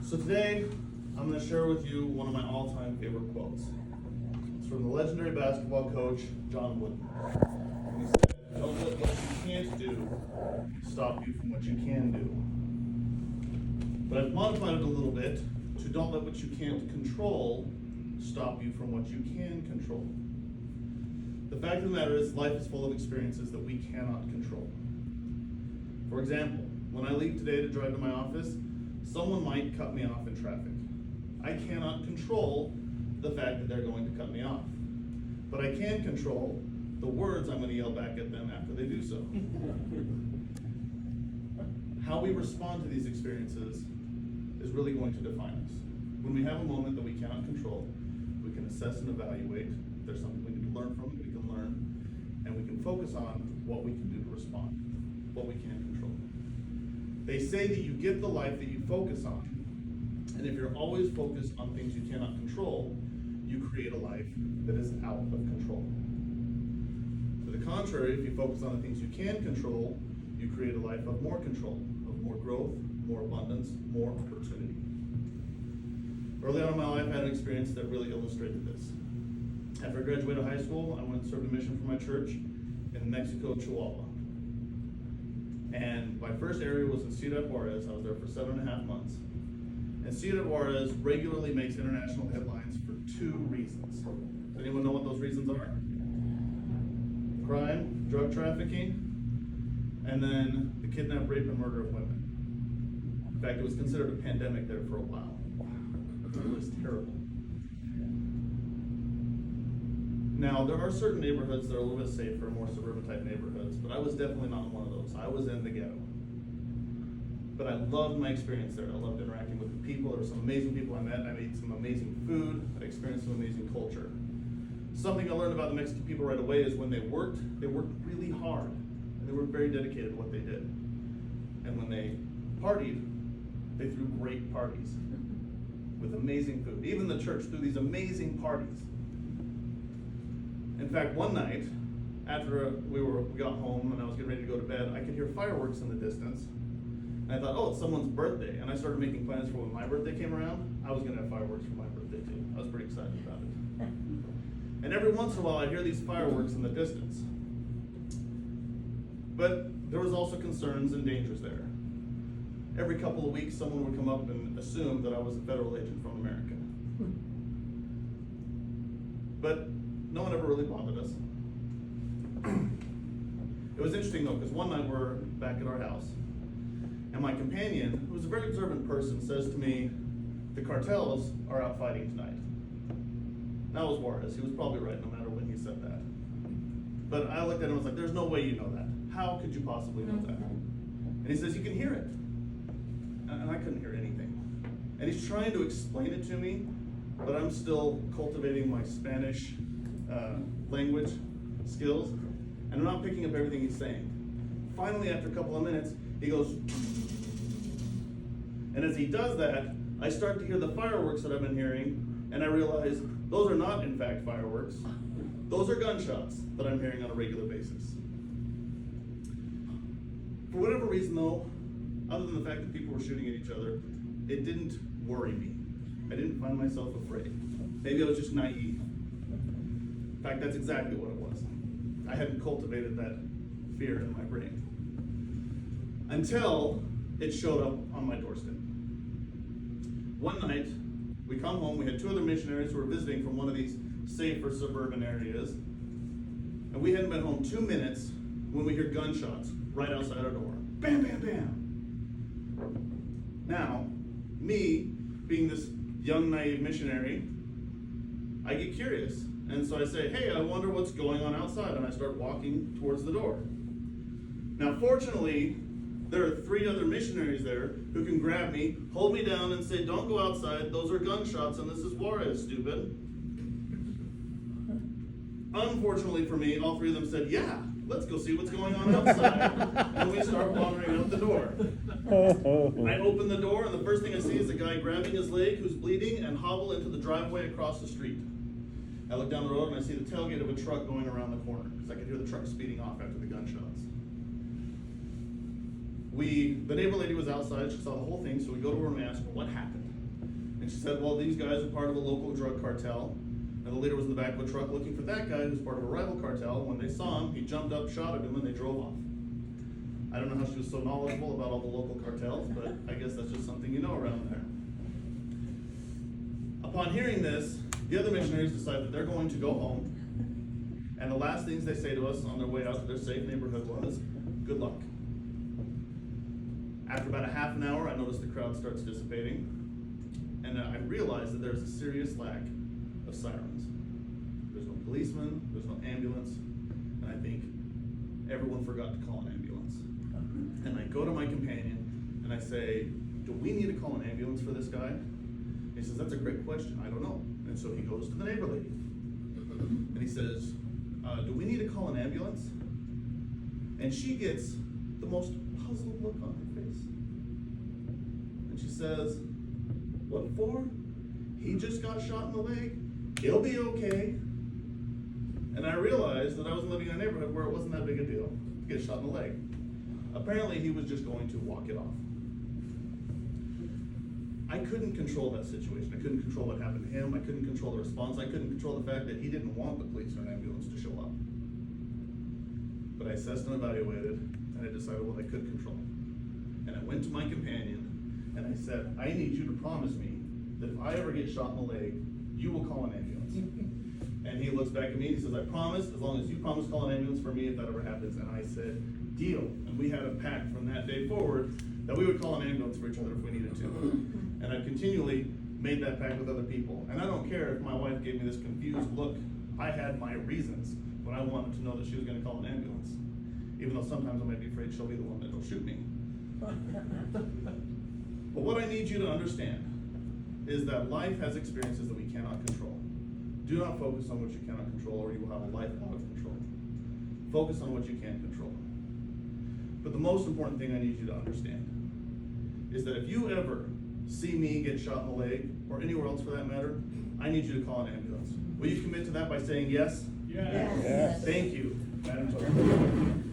So today, I'm going to share with you one of my all-time favorite quotes. It's from the legendary basketball coach, John Wooden. And he said, "Don't let what you can't do stop you from what you can do." But I've modified it a little bit to don't let what you can't control stop you from what you can control. The fact of the matter is, life is full of experiences that we cannot control. For example, when I leave today to drive to my office, someone might cut me off in traffic. I cannot control the fact that they're going to cut me off. But I can control the words I'm going to yell back at them after they do so. How we respond to these experiences is really going to define us. When we have a moment that we cannot control, we can assess and evaluate. If there's something we need to learn from it, we can learn. And we can focus on what we can do to respond, what we can control. They say that you get the life that you focus on. And if you're always focused on things you cannot control, you create a life that is out of control. To the contrary, if you focus on the things you can control, you create a life of more control, of more growth, more abundance, more opportunity. Early on in my life, I had an experience that really illustrated this. After I graduated high school, I went and served a mission for my church in Mexico, Chihuahua. And my first area was in Ciudad Juarez. I was there for 7.5 months. And Ciudad Juarez regularly makes international headlines for 2 reasons. Does anyone know what those reasons are? Crime, drug trafficking, and then the kidnap, rape, and murder of women. In fact, it was considered a pandemic there for a while. It was terrible. Now, there are certain neighborhoods that are a little bit safer, more suburban type neighborhoods, but I was definitely not one of those. I was in the ghetto. But I loved my experience there. I loved interacting with the people. There were some amazing people I met. I ate some amazing food. I experienced some amazing culture. Something I learned about the Mexican people right away is when they worked really hard. And they were very dedicated to what they did. And when they partied, they threw great parties with amazing food. Even the church threw these amazing parties. In fact, one night, after we got home and I was getting ready to go to bed, I could hear fireworks in the distance. And I thought, oh, it's someone's birthday. And I started making plans for when my birthday came around. I was going to have fireworks for my birthday too. I was pretty excited about it. And every once in a while, I'd hear these fireworks in the distance. But there was also concerns and dangers there. Every couple of weeks, someone would come up and assume that I was a federal agent from America. But no one ever really bothered us. It was interesting though, because one night we're back at our house, and my companion, who was a very observant person, says to me, "The cartels are out fighting tonight." That was Juarez. He was probably right, no matter when he said that. But I looked at him and was like, "There's no way you know that. How could you possibly know that?" And he says, "You can hear it." And I couldn't hear anything. And he's trying to explain it to me, but I'm still cultivating my Spanish language skills, and I'm not picking up everything he's saying. Finally, after a couple of minutes, he goes, and as he does that, I start to hear the fireworks that I've been hearing, and I realize those are not, in fact, fireworks. Those are gunshots that I'm hearing on a regular basis. For whatever reason, though, other than the fact that people were shooting at each other, it didn't worry me. I didn't find myself afraid. Maybe I was just naive. In fact, that's exactly what it was. I hadn't cultivated that fear in my brain until it showed up on my doorstep. One night, we come home, we had 2 other missionaries who were visiting from one of these safer suburban areas, and we hadn't been home 2 minutes when we hear gunshots right outside our door. Bam, bam, bam. Now, me, being this young, naive missionary, I get curious. And so I say, "Hey, I wonder what's going on outside." And I start walking towards the door. Now, fortunately, there are 3 other missionaries there who can grab me, hold me down, and say, "Don't go outside. Those are gunshots, and this is Juarez, stupid." Unfortunately for me, all 3 of them said, "Yeah, let's go see what's going on outside." And we start wandering out the door. I open the door, and the first thing I see is a guy grabbing his leg who's bleeding and hobble into the driveway across the street. I look down the road and I see the tailgate of a truck going around the corner because I could hear the truck speeding off after the gunshots. The neighbor lady was outside, she saw the whole thing, so we go to her and ask her, "What happened?" And she said, well, these guys are part of a local drug cartel, and the leader was in the back of a truck looking for that guy who's part of a rival cartel. When they saw him, he jumped up, shot at him, and they drove off. I don't know how she was so knowledgeable about all the local cartels, but I guess that's just something you know around there. Upon hearing this, the other missionaries decide that they're going to go home, and the last things they say to us on their way out to their safe neighborhood was, good luck. After about a half an hour, I noticed the crowd starts dissipating, and I realized that there's a serious lack of sirens. There's no policeman, there's no ambulance, and I think everyone forgot to call an ambulance. And I go to my companion, and I say, do we need to call an ambulance for this guy? He says, that's a great question, I don't know. And so he goes to the neighbor lady, and he says, do we need to call an ambulance? And she gets the most puzzled look on her face. And she says, what for? He just got shot in the leg. He'll be okay. And I realized that I was living in a neighborhood where it wasn't that big a deal to get shot in the leg. Apparently he was just going to walk it off. I couldn't control that situation. I couldn't control what happened to him. I couldn't control the response. I couldn't control the fact that he didn't want the police or an ambulance to show up. But I assessed and evaluated, and I decided what I could control. And I went to my companion, and I said, I need you to promise me that if I ever get shot in the leg, you will call an ambulance. And he looks back at me and he says, I promise, as long as you promise to call an ambulance for me if that ever happens. And I said, deal. And we had a pact from that day forward that we would call an ambulance for each other if we needed to. And I've continually made that pact with other people. And I don't care if my wife gave me this confused look. I had my reasons when I wanted to know that she was going to call an ambulance. Even though sometimes I might be afraid she'll be the one that will shoot me. But what I need you to understand is that life has experiences that we cannot control. Do not focus on what you cannot control, or you will have a life out of control. Focus on what you can control. But the most important thing I need you to understand is that if you ever see me get shot in the leg, or anywhere else for that matter, I need you to call an ambulance. Will you commit to that by saying yes? Yes. Thank you, Madam Toastmaster.